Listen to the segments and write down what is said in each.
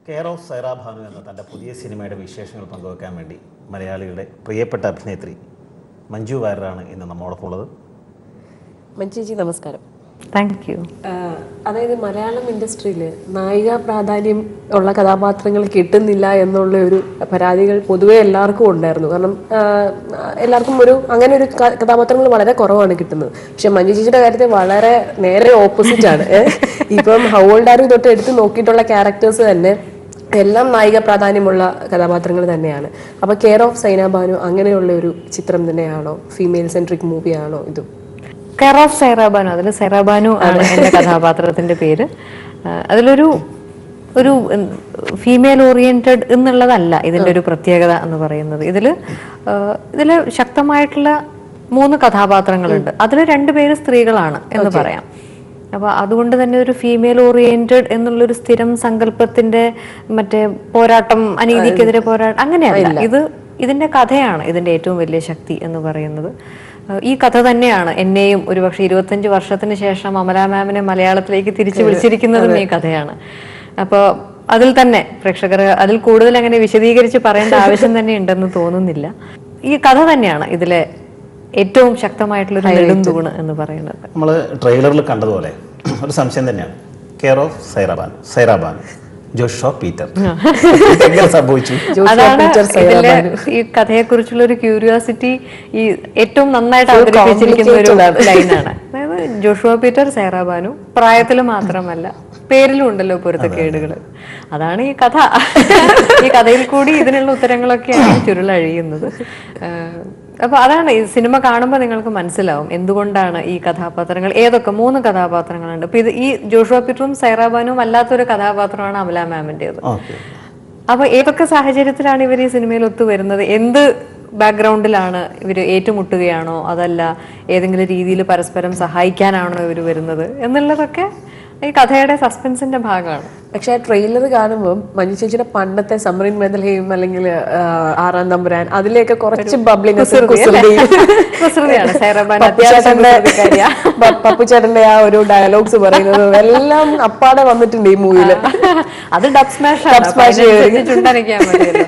Care of Saira Bhanu എന്ന തൻ്റെ പുതിയ സിനിമയുടെ വിശേഷങ്ങൾ പങ്കുവെക്കാൻ വേണ്ടി മലയാളികളുടെ പ്രിയപ്പെട്ട അഭിനേത്രി മഞ്ജു വാര്യരാണ് ഇന്ന് നമ്മോടൊപ്പം ഉള്ളത്. മഞ്ജു ചേച്ചി നമസ്കാരം. Thank you. അതായത് മലയാളം ഇൻഡസ്ട്രിയിൽ നായിക പ്രാധാന്യം ഉള്ള കഥാപാത്രങ്ങൾ കിട്ടുന്നില്ല എന്നുള്ള ഒരു പരാതികൾ പൊതുവെ എല്ലാവർക്കും ഉണ്ടായിരുന്നു. കാരണം എല്ലാവർക്കും അങ്ങനെ ഒരു കഥാപാത്രങ്ങൾ വളരെ കുറവാണ് കിട്ടുന്നത്. പക്ഷെ മഞ്ജു ചേച്ചിയുടെ കാര്യത്തിൽ വളരെ നേരെ ഓപ്പോസിറ്റ് ആണ്. ഇപ്പം ഹൗ ഓൾഡ് ആർ യു തൊട്ട് എടുത്ത് നോക്കിയിട്ടുള്ള ക്യാരക്ടേഴ്സ് തന്നെ എല്ലാം നായിക പ്രാധാന്യമുള്ള കഥാപാത്രങ്ങൾ തന്നെയാണ്. അപ്പോൾ കെയർ ഓഫ് സൈന ഭാനു അങ്ങനെയുള്ള ഒരു ചിത്രം തന്നെയാണോ? ഫീമെയിൽ സെൻട്രിക് മൂവിയാണോ ഇതും? കെയർ ഓഫ് സൈറ ഭാനു, അതിൽ സൈറ ഭാനു ആണ് എൻ്റെ കഥാപാത്രത്തിന്റെ പേര്. അതിലൊരു ഫീമെയിൽ ഓറിയന്റഡ് എന്നുള്ളതല്ല ഇതിന്റെ ഒരു പ്രത്യേകത എന്ന് പറയുന്നത്. ഇതില് ശക്തമായിട്ടുള്ള 3 കഥാപാത്രങ്ങളുണ്ട്. അതിൽ 2 പേര് സ്ത്രീകളാണ് എന്ന് പറയാം. അപ്പൊ അതുകൊണ്ട് തന്നെ ഒരു ഫീമെയിൽ ഓറിയന്റഡ് എന്നുള്ളൊരു സ്ഥിരം സങ്കല്പത്തിന്റെ മറ്റേ പോരാട്ടം, അനീതിക്കെതിരെ പോരാട്ടം അങ്ങനെയല്ല. ഇതിന്റെ കഥയാണ് ഇതിന്റെ ഏറ്റവും വലിയ ശക്തി എന്ന് പറയുന്നത്. ഈ കഥ തന്നെയാണ് എന്നെയും ഒരുപക്ഷെ 25 വർഷത്തിന് ശേഷം അമല മാമിനെ മലയാളത്തിലേക്ക് തിരിച്ചു വിളിച്ചിരിക്കുന്നതും ഈ കഥയാണ്. അപ്പോൾ അതിൽ തന്നെ പ്രേക്ഷകർ അതിൽ കൂടുതൽ അങ്ങനെ വിശദീകരിച്ച് പറയേണ്ട ആവശ്യം തന്നെ ഉണ്ടെന്ന് തോന്നുന്നില്ല. ഈ കഥ തന്നെയാണ് ഇതിലെ ഏറ്റവും ശക്തമായിട്ടുള്ള ഒരു നെടുംതൂണ് എന്ന് പറയുന്നത്. നമ്മൾ ട്രെയിലറിൽ കണ്ടതുപോലെ ഒരു സംശയം തന്നെയാണ്. Care of Saira Bhanu Joshua Peter എങ്ങനെ സംഭവിച്ചു? അതാണ് ഇതിലെ ഈ കഥയെ കുറിച്ചുള്ള ഒരു ക്യൂരിയോസിറ്റി ഈ ഏറ്റവും നന്നായിട്ട് അവതരിപ്പിച്ചിരിക്കുന്ന ഒരു ലൈനാണ്. അതായത് ജോഷുവ പീറ്റർ സൈറ ഭാനു പ്രായത്തിൽ മാത്രമല്ല പേരിലും ഉണ്ടല്ലോ പൊരുത്തക്കേടുകൾ. അതാണ് ഈ കഥ. ഈ കഥയിൽ കൂടി ഇതിനുള്ള ഉത്തരങ്ങളൊക്കെയാണ് ചുരുളഴിയുന്നത്. അപ്പൊ അതാണ് ഈ സിനിമ കാണുമ്പോൾ നിങ്ങൾക്ക് മനസ്സിലാവും എന്തുകൊണ്ടാണ് ഈ കഥാപാത്രങ്ങൾ ഏതൊക്കെ 3 കഥാപാത്രങ്ങളുണ്ട്. ഇപ്പൊ ഈ ജോഷുവ പീറ്ററും സൈറ ഭാനുവും അല്ലാത്തൊരു കഥാപാത്രമാണ് അമല മാമിൻ്റെത്. അപ്പൊ ഏതൊക്കെ സാഹചര്യത്തിലാണ് ഇവർ ഈ സിനിമയിൽ ഒത്തുവരുന്നത്, എന്ത് ബാക്ക്ഗ്രൗണ്ടിലാണ് ഇവർ ഏറ്റുമുട്ടുകയാണോ, അതല്ല ഏതെങ്കിലും രീതിയിൽ പരസ്പരം സഹായിക്കാനാണോ ഇവർ വരുന്നത് എന്നുള്ളതൊക്കെ ഈ കഥയുടെ സസ്പെൻസിന്റെ ഭാഗമാണ്. പക്ഷെ ട്രെയിലർ കാണുമ്പോൾ മഞ്ജു ചേച്ചിയുടെ പണ്ടത്തെ സമറിൻ മെദൽഹയും അല്ലെങ്കിൽ 6-ാം തമ്പുരാൻ അതിലേക്ക് കുറച്ച് പപ്പുചേട്ടന്റെ ആ ഒരു ഡയലോഗ്സ് പറയുന്നതും എല്ലാം അപ്പാടെ വന്നിട്ടുണ്ട് ഈ മൂവിയില്. അത് ഡബ് സ്മാഷ് ചുണ്ടനയ്ക്കാൻ മതിയല്ലോ.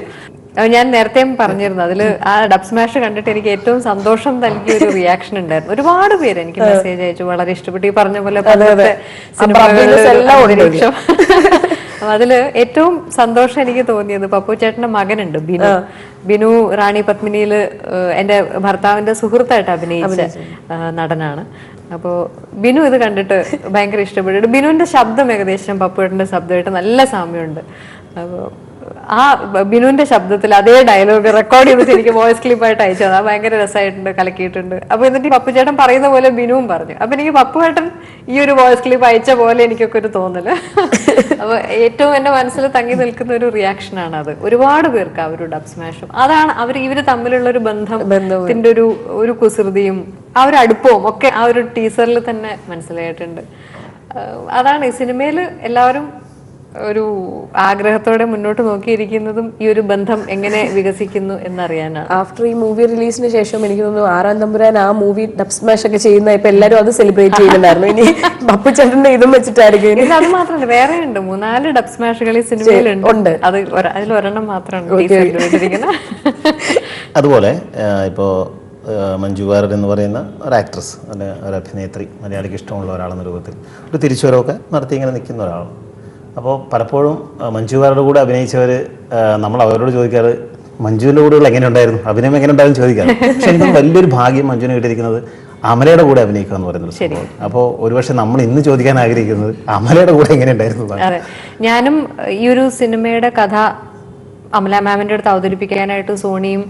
ഞാൻ നേരത്തെ പറഞ്ഞിരുന്നു, അതില് ആ ഡബ് സ്മാഷ് കണ്ടിട്ട് എനിക്ക് ഏറ്റവും സന്തോഷം നൽകിയ ഒരു റിയാക്ഷൻ ഉണ്ടായിരുന്നു. ഒരുപാട് പേര് എനിക്ക് മെസ്സേജ് അയച്ചു, വളരെ ഇഷ്ടപ്പെട്ടു. ഈ പറഞ്ഞ പോലെ അതില് ഏറ്റവും സന്തോഷം എനിക്ക് തോന്നിയത് പപ്പു ചേട്ടന്റെ മകനുണ്ട് ബിനു റാണി പത്മിനിയില് എന്റെ ഭർത്താവിന്റെ സുഹൃത്തായിട്ട് അഭിനയിച്ച നടനാണ്. അപ്പോ ബിനു ഇത് കണ്ടിട്ട് ഭയങ്കര ഇഷ്ടപ്പെട്ടു. ബിനുവിന്റെ ശബ്ദം ഏകദേശം പപ്പുവേട്ടന്റെ ശബ്ദമായിട്ട് നല്ല സാമ്യമുണ്ട്. അപ്പോ ആ ബിനുവിന്റെ ശബ്ദത്തിൽ അതേ ഡയലോഗ് റെക്കോർഡ് ചെയ്തിട്ട് എനിക്ക് വോയിസ് ക്ലിപ്പായിട്ട് അയച്ചത്. അത് ഭയങ്കര രസമായിട്ടുണ്ട്, കലക്കിയിട്ടുണ്ട്. അപ്പൊ എന്നിട്ട് പപ്പുചേട്ടൻ പറയുന്ന പോലെ ബിനുവും പറഞ്ഞു. അപ്പൊ എനിക്ക് പപ്പുചേട്ടൻ ഈ ഒരു വോയിസ് ക്ലിപ്പ് അയച്ച പോലെ എനിക്കൊക്കെ ഒരു തോന്നല്. അപ്പൊ ഏറ്റവും എന്റെ മനസ്സിൽ തങ്ങി നിൽക്കുന്ന ഒരു റിയാക്ഷനാണ് അത്. ഒരുപാട് പേർക്ക് ആ ഒരു ഡബ് സ്മാഷും അതാണ് ഇവര് തമ്മിലുള്ള ഒരു ബന്ധത്തിന്റെ ഒരു കുസൃതിയും ആ ഒരു അടുപ്പവും ഒക്കെ ആ ഒരു ടീസറിൽ തന്നെ മനസ്സിലായിട്ടുണ്ട്. അതാണ് ഈ സിനിമയിൽ എല്ലാവരും ഒരു ആഗ്രഹത്തോടെ മുന്നോട്ട് നോക്കിയിരിക്കുന്നതും ഈ ഒരു ബന്ധം എങ്ങനെ വികസിക്കുന്നു എന്നറിയാനാണ്. ആഫ്റ്റർ ഈ മൂവി റിലീസിന് ശേഷം എനിക്ക് തോന്നുന്നു 6-ാം തമ്പുരാൻ ആ മൂവി ഡബ് സ്മാഷ് ഒക്കെ ചെയ്യുന്ന ഇപ്പൊ എല്ലാരും അത് സെലിബ്രേറ്റ് ചെയ്യുന്നുണ്ടായിരുന്നു. ഇനി പപ്പുചേട്ടന്റെ ഇതും വെച്ചിട്ടായിരിക്കും. അത് മാത്രമല്ല വേറെ ഉണ്ട് 3-4 ഡബ് സ്മാഷുകൾ ഈ സിനിമയിലുണ്ട്. അതിൽ ഒരെണ്ണം മാത്രമാണ്. അതുപോലെ ഇപ്പോ മഞ്ജു വാര്യർ എന്ന് പറയുന്ന ഒരു ആക്ട്രസ്, അല്ലെ ഒരു അഭിനേത്രി, മലയാളിക്ക് ഇഷ്ടമുള്ള ഒരാളെന്ന രൂപത്തിൽ ഒരു തിരിച്ചുവരവൊക്കെ നടത്തി ഇങ്ങനെ നിൽക്കുന്ന ഒരാളാണ്. അപ്പോൾ പലപ്പോഴും മഞ്ജു വാര്യരുടെ കൂടെ അഭിനയിച്ചവർ നമ്മൾ അവരോട് ചോദിക്കാറ് മഞ്ജുവിൻ്റെ കൂടെയുള്ള എങ്ങനെ ഉണ്ടായിരുന്നു, അഭിനയം എങ്ങനെ ഉണ്ടായിരുന്നു ചോദിക്കാറ്. പക്ഷെ എനിക്ക് വലിയൊരു ഭാഗ്യം മഞ്ജുവിന് കിട്ടിയിരിക്കുന്നത് അമലയുടെ കൂടെ അഭിനയിക്കുക എന്ന് പറയുന്നത്. അപ്പോൾ ഒരുപക്ഷെ നമ്മൾ ഇന്ന് ചോദിക്കാൻ ആഗ്രഹിക്കുന്നത് അമലയുടെ കൂടെ എങ്ങനെ ഉണ്ടായിരുന്നു. അതെ, ഞാനും ഈ ഒരു സിനിമയുടെ കഥ അമല മാമിൻ്റെ അടുത്ത് അവതരിപ്പിക്കാനായിട്ട് സോണിയും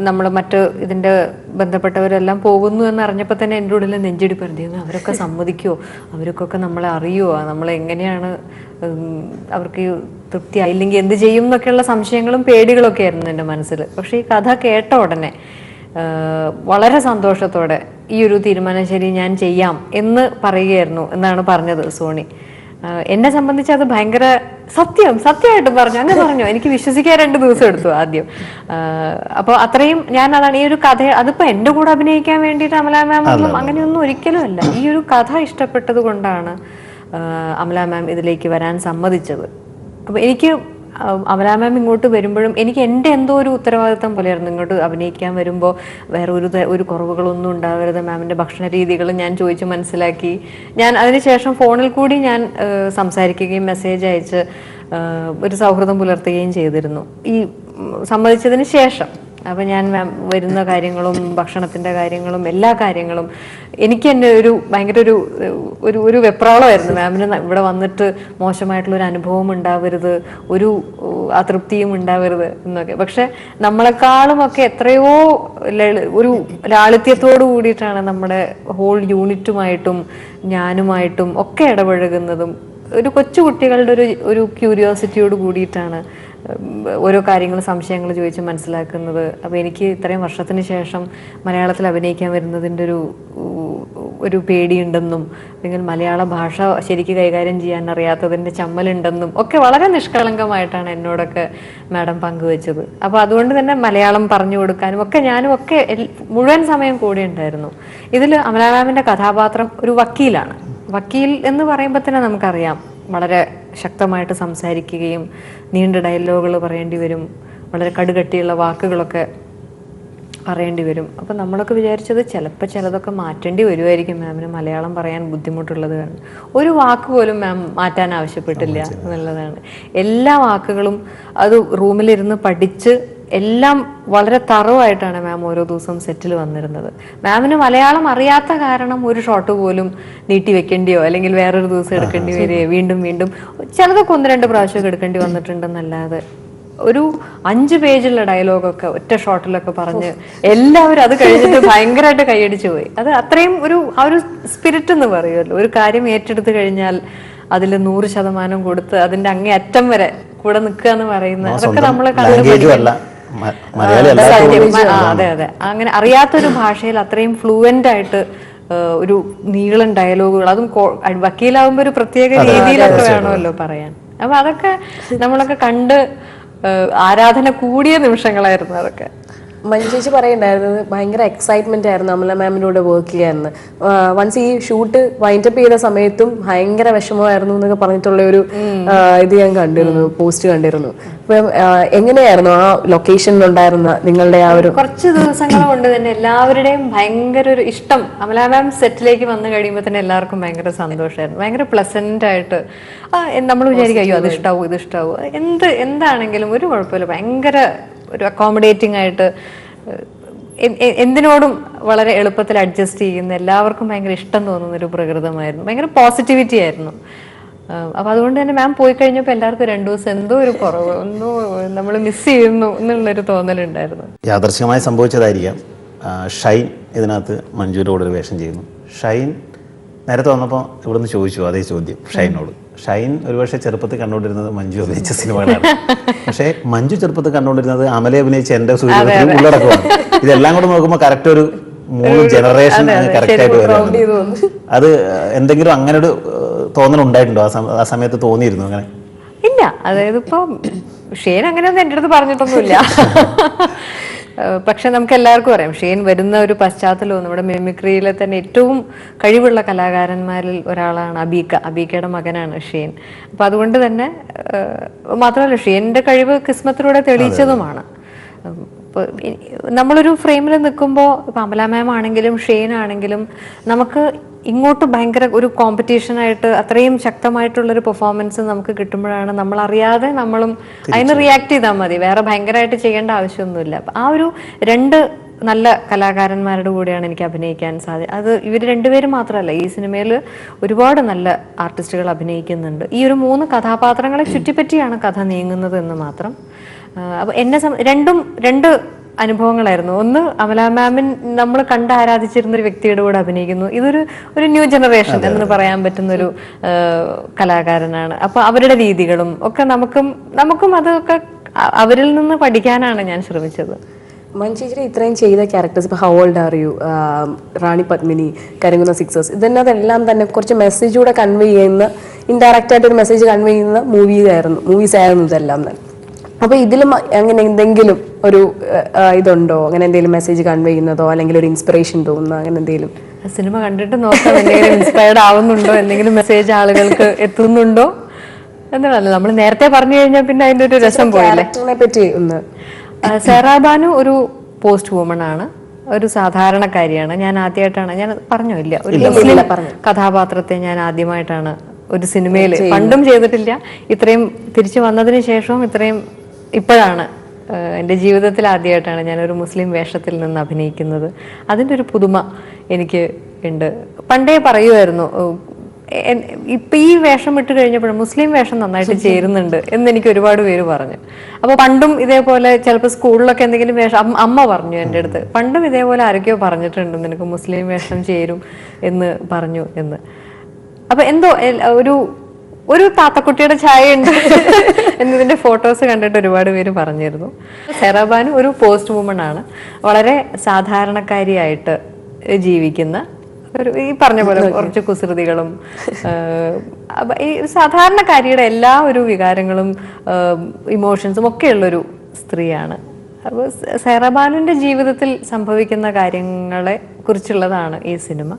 നമ്മൾ മറ്റ് ഇതിൻ്റെ ബന്ധപ്പെട്ടവരെല്ലാം പോകുന്നു എന്നറിഞ്ഞപ്പോൾ തന്നെ എൻ്റെ ഉള്ളിൽ നെഞ്ചിടിപ്പ് വരുന്നു. അവരൊക്കെ സമ്മതിക്കുമോ, അവർക്കൊക്കെ നമ്മളെ അറിയുമോ, നമ്മളെങ്ങനെയാണ്, അവർക്ക് തൃപ്തി ആയില്ലെങ്കിൽ എന്ത് ചെയ്യും എന്നൊക്കെയുള്ള സംശയങ്ങളും പേടികളൊക്കെ ആയിരുന്നു എൻ്റെ മനസ്സിൽ. പക്ഷേ ഈ കഥ കേട്ട ഉടനെ വളരെ സന്തോഷത്തോടെ ഈ ഒരു തീരുമാനം ശരി ഞാൻ ചെയ്യാം എന്ന് പറയുകയായിരുന്നു എന്നാണ് പറഞ്ഞത് സോണി. എന്നെ സംബന്ധിച്ച് അത് ഭയങ്കര സത്യമായിട്ടും പറഞ്ഞു. അങ്ങനെ പറഞ്ഞു, എനിക്ക് വിശ്വസിക്കാൻ 2 ദിവസം എടുത്തു ആദ്യം. അപ്പോൾ അത്രയും അതാണ് ഈ ഒരു കഥ. അതിപ്പോ എന്റെ കൂടെ അഭിനയിക്കാൻ വേണ്ടിയിട്ട് അമല മാമൊന്നും അങ്ങനെയൊന്നും ഒരിക്കലും അല്ല. ഈ ഒരു കഥ ഇഷ്ടപ്പെട്ടത് കൊണ്ടാണ് അമല മാം ഇതിലേക്ക് വരാൻ സമ്മതിച്ചത്. അപ്പോൾ എനിക്ക് അമല മാം ഇങ്ങോട്ട് വരുമ്പോഴും എനിക്ക് എൻ്റെ എന്തോ ഒരു ഉത്തരവാദിത്തം പോലെയായിരുന്നു. ഇങ്ങോട്ട് അഭിനയിക്കാൻ വരുമ്പോൾ വേറെ ഒരു കുറവുകളൊന്നും ഉണ്ടാവരുത്, മാമിൻ്റെ ഭക്ഷണ രീതികൾ ഞാൻ ചോദിച്ച് മനസ്സിലാക്കി. ഞാൻ അതിനുശേഷം ഫോണിൽ കൂടി ഞാൻ സംസാരിക്കുകയും മെസ്സേജ് അയച്ച് ഒരു സൗഹൃദം പുലർത്തുകയും ചെയ്തിരുന്നു ഈ സമ്മതിച്ചതിന് ശേഷം. അപ്പോൾ ഞാൻ വരുന്ന കാര്യങ്ങളും ഭക്ഷണത്തിൻ്റെ കാര്യങ്ങളും എല്ലാ കാര്യങ്ങളും എനിക്ക് തന്നെ ഭയങ്കര ഒരു വെപ്രാളമായിരുന്നു. മാമിന് ഇവിടെ വന്നിട്ട് മോശമായിട്ടുള്ളൊരു അനുഭവം ഉണ്ടാവരുത്, ഒരു അതൃപ്തിയും ഉണ്ടാവരുത് എന്നൊക്കെ. പക്ഷെ നമ്മളെക്കാളുമൊക്കെ എത്രയോ ഒരു ലാളിത്യത്തോടു കൂടിയിട്ടാണ് നമ്മുടെ ഹോൾ യൂണിറ്റുമായിട്ടും ഞാനുമായിട്ടും ഒക്കെ ഇടപഴകുന്നതും. ഒരു കൊച്ചു കുട്ടികളുടെ ഒരു ക്യൂരിയോസിറ്റിയോട് കൂടിയിട്ടാണ് ഓരോ കാര്യങ്ങൾ സംശയങ്ങൾ ചോദിച്ച് മനസ്സിലാക്കുന്നത്. അപ്പോൾ എനിക്ക് ഇത്രയും വർഷത്തിന് ശേഷം മലയാളത്തിൽ അഭിനയിക്കാൻ വരുന്നതിൻ്റെ ഒരു പേടിയുണ്ടെന്നും അല്ലെങ്കിൽ മലയാള ഭാഷ ശരിക്ക് കൈകാര്യം ചെയ്യാൻ അറിയാത്തതിൻ്റെ ചമ്മലുണ്ടെന്നും ഒക്കെ വളരെ നിഷ്കളങ്കമായിട്ടാണ് എന്നോടൊക്കെ മാഡം പങ്കുവെച്ചത്. അപ്പോൾ അതുകൊണ്ട് തന്നെ മലയാളം പറഞ്ഞു കൊടുക്കാനും ഒക്കെ ഞാനും ഒക്കെ മുഴുവൻ സമയം കൂടെ ഉണ്ടായിരുന്നു. ഇതിൽ അമല മാമിൻ്റെ കഥാപാത്രം ഒരു വക്കീലാണ്. വക്കീൽ എന്ന് പറയുമ്പോൾ തന്നെ നമുക്കറിയാം വളരെ ശക്തമായിട്ട് സംസാരിക്കുകയും നീണ്ട ഡയലോഗുകൾ പറയേണ്ടി വരും, വളരെ കടുകട്ടിയുള്ള വാക്കുകളൊക്കെ പറയേണ്ടി വരും. അപ്പം നമ്മളൊക്കെ വിചാരിച്ചത് ചിലപ്പോൾ ചിലതൊക്കെ മാറ്റേണ്ടി വരുമായിരിക്കും മാമിന് മലയാളം പറയാൻ ബുദ്ധിമുട്ടുള്ളത് കാരണം. ഒരു വാക്ക് പോലും മാം മാറ്റാൻ ആവശ്യപ്പെട്ടില്ല എന്നുള്ളതാണ്. എല്ലാ വാക്കുകളും അത് റൂമിലിരുന്ന് പഠിച്ച് എല്ലാം വളരെ തറവായിട്ടാണ് മാം ഓരോ ദിവസവും സെറ്റിൽ വന്നിരുന്നത്. മാമിന് മലയാളം അറിയാത്ത കാരണം ഒരു ഷോട്ട് പോലും നീട്ടി വെക്കേണ്ടിയോ അല്ലെങ്കിൽ വേറൊരു ദിവസം എടുക്കേണ്ടി വരികയോ വീണ്ടും വീണ്ടും ചിലതൊക്കെ 1-2 പ്രാവശ്യമൊക്കെ എടുക്കേണ്ടി വന്നിട്ടുണ്ടെന്നല്ലാതെ ഒരു 5 പേജുള്ള ഡയലോഗൊക്കെ ഒറ്റ ഷോട്ടിലൊക്കെ പറഞ്ഞ് എല്ലാവരും അത് കഴിഞ്ഞിട്ട് ഭയങ്കരമായിട്ട് കൈയടിച്ചു പോയി. അത് അത്രയും ആ ഒരു സ്പിരിറ്റ് എന്ന് പറയുമല്ലോ, ഒരു കാര്യം ഏറ്റെടുത്ത് കഴിഞ്ഞാൽ അതിൽ 100% കൊടുത്ത് അതിന്റെ അങ്ങേ അറ്റം വരെ കൂടെ നിൽക്കുക എന്ന് പറയുന്നത് അതൊക്കെ നമ്മൾ അതെ അതെ അങ്ങനെ അറിയാത്തൊരു ഭാഷയിൽ അത്രയും ഫ്ലുവന്റ് ആയിട്ട് ഒരു നീളൻ ഡയലോഗുകൾ, അതും വക്കീലാവുമ്പോ ഒരു പ്രത്യേക രീതിയിലൊക്കെ വേണമല്ലോ പറയാൻ. അപ്പൊ അതൊക്കെ നമ്മളൊക്കെ കണ്ട് ആരാധന കൂടിയ നിമിഷങ്ങളായിരുന്നു അതൊക്കെ. മഞ്ജു ചേച്ചി പറയുണ്ടായിരുന്നത് ഭയങ്കര എക്സൈറ്റ്മെന്റ് ആയിരുന്നു അമല മാമിനോട് വർക്ക് ചെയ്യാന്ന്. വൺസ് ഈ ഷൂട്ട് വൈൻഡപ്പ് ചെയ്ത സമയത്തും ഭയങ്കര വിഷമമായിരുന്നു എന്നൊക്കെ പറഞ്ഞിട്ടുള്ള ഒരു ഇത് ഞാൻ കണ്ടിരുന്നു, പോസ്റ്റ് കണ്ടിരുന്നു. അപ്പൊ എങ്ങനെയായിരുന്നു ആ ലൊക്കേഷനിലുണ്ടായിരുന്ന നിങ്ങളുടെ ആ ഒരു കുറച്ച് ദിവസങ്ങൾ കൊണ്ട് തന്നെ എല്ലാവരുടെയും ഭയങ്കര ഒരു ഇഷ്ടം. അമല മാം സെറ്റിലേക്ക് വന്നു കഴിയുമ്പോൾ തന്നെ എല്ലാവർക്കും ഭയങ്കര സന്തോഷമായിരുന്നു, ഭയങ്കര പ്ലസന്റ് ആയിട്ട്. നമ്മൾ വിചാരിക്കും അയ്യോ അത് ഇഷ്ടാവും ഇത് ഇഷ്ടാവും, എന്താണെങ്കിലും ഒരു കുഴപ്പമില്ല, ഭയങ്കര ഒരു അക്കോമഡേറ്റിംഗ് ആയിട്ട് എന്തിനോടും വളരെ എളുപ്പത്തിൽ അഡ്ജസ്റ്റ് ചെയ്യുന്ന, എല്ലാവർക്കും ഭയങ്കര ഇഷ്ടം തോന്നുന്ന ഒരു പ്രകൃതമായിരുന്നു, ഭയങ്കര പോസിറ്റിവിറ്റി ആയിരുന്നു. അപ്പൊ അതുകൊണ്ട് തന്നെ മാം പോയി കഴിഞ്ഞപ്പോൾ എല്ലാവർക്കും 2 ദിവസം എന്തോ ഒരു കുറവ്, ഒന്നോ നമ്മൾ മിസ് ചെയ്യുന്നു എന്നുള്ളൊരു തോന്നലുണ്ടായിരുന്നു. യാദർശികമായി സംഭവിച്ചതായിരിക്കാം. ഷൈൻ ഇതിനകത്ത് മഞ്ജുവിൻ്റെ കൂടെ ഒരു വേഷം ചെയ്യുന്നു. ഷൈൻ നേരത്തെ വന്നപ്പോൾ ഇവിടുന്ന് ചോദിച്ചു അതേ ചോദ്യം ഷൈനോട്. ഷൈൻ ഒരുപക്ഷെ ചെറുപ്പത്തിൽ കണ്ടുകൊണ്ടിരുന്നത് മഞ്ജു അഭിനയിച്ച സിനിമകളാണ്. പക്ഷേ മഞ്ജു ചെറുപ്പത്തിൽ കണ്ടുകൊണ്ടിരുന്നത് അമല അഭിനയിച്ച എൻ്റെ സൂര്യത്തിൽ ഉള്ളടക്കമാണ്. ഇതെല്ലാം കൂടെ നോക്കുമ്പോൾ കറക്റ്റ് ഒരു 3 ജനറേഷൻ കറക്റ്റായിട്ട് വരുന്നുണ്ട്. അത് എന്തെങ്കിലും അങ്ങനെ ഒരു തോന്നലുണ്ടായിട്ടുണ്ടോ? ആ സമയത്ത് തോന്നിയിരുന്നു അങ്ങനെ? ഇല്ല, അതായത് ഇപ്പൊ ഷെയ്ൻ അങ്ങനെയൊന്നും എൻ്റെ അടുത്ത് പറഞ്ഞിട്ടൊന്നുമില്ല. പക്ഷെ നമുക്ക് എല്ലാവർക്കും അറിയാം ഷെയ്ൻ വരുന്ന ഒരു പശ്ചാത്തലവും നമ്മുടെ മിമിക്രിയിലെ തന്നെ ഏറ്റവും കഴിവുള്ള കലാകാരന്മാരിൽ ഒരാളാണ് അബീക്കയുടെ മകനാണ് ഷെയ്ൻ. അപ്പൊ അതുകൊണ്ട് തന്നെ മാത്രമല്ല ഷെയ്നിന്റെ കഴിവ് കിസ്മത്തിലൂടെ തെളിയിച്ചതുമാണ്. നമ്മളൊരു ഫ്രെയിമിൽ നിൽക്കുമ്പോൾ ഇപ്പം അമല മാം ആണെങ്കിലും ഷെയ്ൻ ആണെങ്കിലും നമുക്ക് ഇങ്ങോട്ട് ഭയങ്കര ഒരു കോമ്പറ്റീഷനായിട്ട് അത്രയും ശക്തമായിട്ടുള്ളൊരു പെർഫോമൻസ് നമുക്ക് കിട്ടുമ്പോഴാണ് നമ്മളറിയാതെ നമ്മളും അതിന് റിയാക്ട് ചെയ്താൽ മതി, വേറെ ഭയങ്കരമായിട്ട് ചെയ്യേണ്ട ആവശ്യമൊന്നുമില്ല. ആ ഒരു 2 നല്ല കലാകാരന്മാരുടെ കൂടെയാണ് എനിക്ക് അഭിനയിക്കാൻ സാധിച്ചത്. അത് ഇവർ 2 പേരും മാത്രമല്ല, ഈ സിനിമയിൽ ഒരുപാട് നല്ല ആർട്ടിസ്റ്റുകൾ അഭിനയിക്കുന്നുണ്ട്. ഈ ഒരു 3 കഥാപാത്രങ്ങളെ ചുറ്റിപ്പറ്റിയാണ് കഥ നീങ്ങുന്നത് എന്ന് മാത്രം. അപ്പോൾ എന്നെ 2 അനുഭവങ്ങളായിരുന്നു. ഒന്ന് അമല മാമിൻ നമ്മൾ കണ്ട് ആരാധിച്ചിരുന്ന ഒരു വ്യക്തിയുടെ കൂടെ അഭിനയിക്കുന്നു. ഒരു ന്യൂ ജനറേഷൻ എന്ന് പറയാൻ പറ്റുന്നൊരു കലാകാരനാണ്. അപ്പൊ അവരുടെ രീതികളും ഒക്കെ നമുക്കും അതൊക്കെ അവരിൽ നിന്ന് പഠിക്കാനാണ് ഞാൻ ശ്രമിച്ചത്. മഞ്ജുചേച്ചി ഇത്രയും ചെയ്ത ക്യാരക്ടേഴ്സ്, ഇപ്പോൾ how old are you, Rani Padmini, കരങ്ങുന്ന സിക്സേഴ്സ്, അതെല്ലാം തന്നെ കുറച്ച് മെസ്സേജ് കൂടെ കൺവേ ചെയ്യുന്ന, ഇൻഡയറക്റ്റ് ആയിട്ട് ഒരു മെസ്സേജ് കൺവേ ചെയ്യുന്ന മൂവീസ് ആയിരുന്നു ഇതെല്ലാം തന്നെ. അപ്പോൾ ഇതിലും അങ്ങനെ എന്തെങ്കിലും ഒരു ഇതുണ്ടോ, അങ്ങനെ എന്തെങ്കിലും മെസ്സേജ് കൺവേ ചെയ്യുന്നതോ അല്ലെങ്കിൽ ഒരു ഇൻസ്പിറേഷൻ തോന്നുന്നോ അങ്ങനെ എന്തെങ്കിലും? സിനിമ കണ്ടിട്ട് നോക്കാം എന്തെങ്കിലും ഇൻസ്പയർഡ് ആവുന്നുണ്ടോ, എന്തെങ്കിലും മെസ്സേജ് ആളുകൾക്ക് എത്തുന്നുണ്ടോ. എന്നല്ല, നമ്മൾ നേരത്തെ പറഞ്ഞു കഴിഞ്ഞാൽ പിന്നെ അതിന്റെ ഒരു രസം പോയില്ലേ. ക്യാരക്ടറിനെ പറ്റി ഒന്ന്. സൈറ ബാനു ഒരു പോസ്റ്റ് വുമൺ ആണ്, ഒരു സാധാരണക്കാരിയാണ്. ഞാൻ ആദ്യമായിട്ടാണ്, ഞാൻ പറഞ്ഞോ ഇല്ല, ഒരു മുസ്ലിം കഥാപാത്രത്തെ ഞാൻ ആദ്യമായിട്ടാണ് ഒരു സിനിമയിൽ, പണ്ടും ചെയ്തിട്ടില്ല. ഇത്രയും തിരിച്ചു വന്നതിന് ശേഷവും ഇത്രയും ഇപ്പോഴാണ് എൻ്റെ ജീവിതത്തിൽ ആദ്യമായിട്ടാണ് ഞാനൊരു മുസ്ലിം വേഷത്തിൽ നിന്ന് അഭിനയിക്കുന്നത്. അതിൻ്റെ ഒരു പുതുമ എനിക്ക് ഉണ്ട്. പണ്ടേ പറയുമായിരുന്നു, ഇപ്പം ഈ വേഷം ഇട്ട് കഴിഞ്ഞപ്പോഴും മുസ്ലിം വേഷം നന്നായിട്ട് ചേരുന്നുണ്ട് എന്ന് എനിക്ക് ഒരുപാട് പേര് പറഞ്ഞു. അപ്പോൾ പണ്ടും ഇതേപോലെ ചിലപ്പോൾ സ്കൂളിലൊക്കെ എന്തെങ്കിലും വേഷം, അമ്മ പറഞ്ഞു എൻ്റെ അടുത്ത്, പണ്ടും ഇതേപോലെ ആരൊക്കെയോ പറഞ്ഞിട്ടുണ്ട് നിനക്ക് മുസ്ലിം വേഷം ചേരും എന്ന് പറഞ്ഞു എന്ന്. അപ്പം എന്തോ ഒരു താത്തക്കുട്ടിയുടെ ഛായ ഉണ്ട് എന്നതിൻ്റെ ഫോട്ടോസ് കണ്ടിട്ട് ഒരുപാട് പേര് പറഞ്ഞിരുന്നു. സൈറ ബാനു ഒരു പോസ്റ്റ് വുമൺ ആണ്, വളരെ സാധാരണക്കാരിയായിട്ട് ജീവിക്കുന്ന ഒരു, ഈ പറഞ്ഞ പോലെ കുറച്ച് കുസൃതികളും ഈ സാധാരണക്കാരിയുടെ എല്ലാ ഒരു വികാരങ്ങളും ഇമോഷൻസും ഒക്കെ ഉള്ളൊരു സ്ത്രീയാണ്. അപ്പോൾ സൈറ ബാനുവിൻ്റെ ജീവിതത്തിൽ സംഭവിക്കുന്ന കാര്യങ്ങളെ കുറിച്ചുള്ളതാണ് ഈ സിനിമ.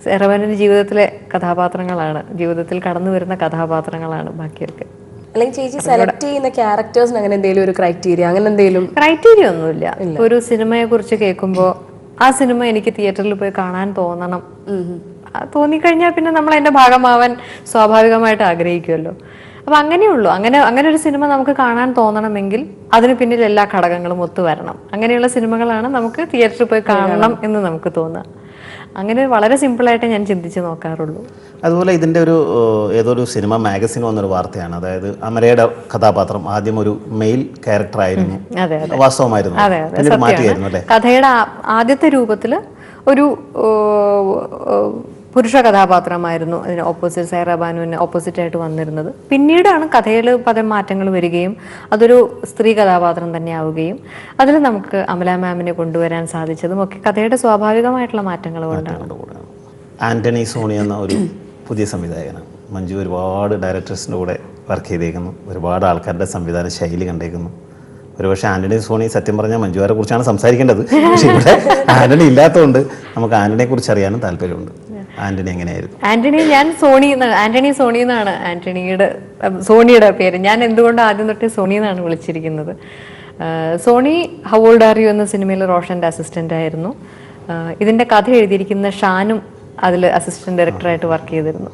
സൈറ ബാനുവിൻ്റെ ജീവിതത്തിലെ കഥാപാത്രങ്ങളാണ്, ജീവിതത്തിൽ കടന്നു വരുന്ന കഥാപാത്രങ്ങളാണ് ബാക്കിയൊക്കെ. അല്ലെങ്കിൽ ചേച്ചി സെലക്ട് ചെയ്യുന്ന ക്യാരക്ടേഴ്സിന് അങ്ങനെ എന്തെങ്കിലും ഒരു ക്രൈറ്റീരിയ, അങ്ങനെ എന്തെങ്കിലും? ക്രൈറ്റീരിയ ഒന്നുമില്ല. ഒരു സിനിമയെ കുറിച്ച് കേൾക്കുമ്പോൾ ആ സിനിമ എനിക്ക് തിയേറ്ററിൽ പോയി കാണാൻ തോന്നണം, തോന്നിക്കഴിഞ്ഞാൽ പിന്നെ നമ്മൾ അതിന്റെ ഭാഗമാവാൻ സ്വാഭാവികമായിട്ട് ആഗ്രഹിക്കുമല്ലോ. അപ്പൊ അങ്ങനെയുള്ളൂ. അങ്ങനെ ഒരു സിനിമ നമുക്ക് കാണാൻ തോന്നണമെങ്കിൽ അതിന് പിന്നിൽ എല്ലാ ഘടകങ്ങളും ഒത്തുവരണം. അങ്ങനെയുള്ള സിനിമകളാണ് നമുക്ക് തിയേറ്ററിൽ പോയി കാണണം എന്ന് നമുക്ക് തോന്നുക. അങ്ങനെ വളരെ സിമ്പിളായിട്ട് ഞാൻ ചിന്തിച്ച് നോക്കാറുള്ളൂ. അതുപോലെ ഇതിൻ്റെ ഏതൊരു സിനിമ മാഗസിൻ വന്നൊരു വാർത്തയാണ്, അതായത് അമരയുടെ കഥാപാത്രം ആദ്യം ഒരു മെയിൽ ക്യാരക്ടർ ആയിരുന്നു, വാസ്തവമായിരുന്നു, മാറ്റിയായിരുന്നു അല്ലേ? കഥയുടെ ആദ്യത്തെ രൂപത്തിൽ ഒരു പുരുഷ കഥാപാത്രമായിരുന്നു അതിന് ഓപ്പോസിറ്റ്, സൈറ ബാനുവിന് ഓപ്പോസിറ്റ് ആയിട്ട് വന്നിരുന്നത്. പിന്നീടാണ് കഥയിൽ പല മാറ്റങ്ങൾ വരികയും അതൊരു സ്ത്രീ കഥാപാത്രം തന്നെ ആവുകയും അതിൽ നമുക്ക് അമല മാമിനെ കൊണ്ടുവരാൻ സാധിച്ചതും ഒക്കെ കഥയുടെ സ്വാഭാവികമായിട്ടുള്ള മാറ്റങ്ങൾ കൊണ്ടാണ്. ആന്റണി സോണി എന്ന ഒരു പുതിയ സംവിധായകനാണ്. മഞ്ജു ഒരുപാട് ഡയറക്ടേഴ്സിൻ്റെ കൂടെ വർക്ക് ചെയ്തേക്കുന്നു, ഒരുപാട് ആൾക്കാരുടെ സംവിധാന ശൈലി കണ്ടേക്കുന്നു. ഒരുപക്ഷെ ആന്റണി സോണി സത്യം പറഞ്ഞാൽ മഞ്ജുവാരെ കുറിച്ചാണ് സംസാരിക്കേണ്ടത്, പക്ഷേ ഇവിടെ ആന്റണി ഇല്ലാത്തതുകൊണ്ട് നമുക്ക് ആന്റണിയെ കുറിച്ച് അറിയാനും താല്പര്യമുണ്ട്. ആന്റണി എങ്ങനെയായിരുന്നു? ആന്റണി സോണി എന്നാണ് സോണിയുടെ പേര്. ഞാൻ എന്തുകൊണ്ട് ആദ്യം തൊട്ടേ സോണി എന്നാണ് വിളിച്ചിരിക്കുന്നത്. Sony how old are you എന്ന സിനിമയിൽ റോഷന്റെ അസിസ്റ്റന്റ് ആയിരുന്നു. ഇതിന്റെ കഥ എഴുതിയിരിക്കുന്ന ഷാനും അതിൽ അസിസ്റ്റന്റ് ഡയറക്ടറായിട്ട് വർക്ക് ചെയ്തിരുന്നു.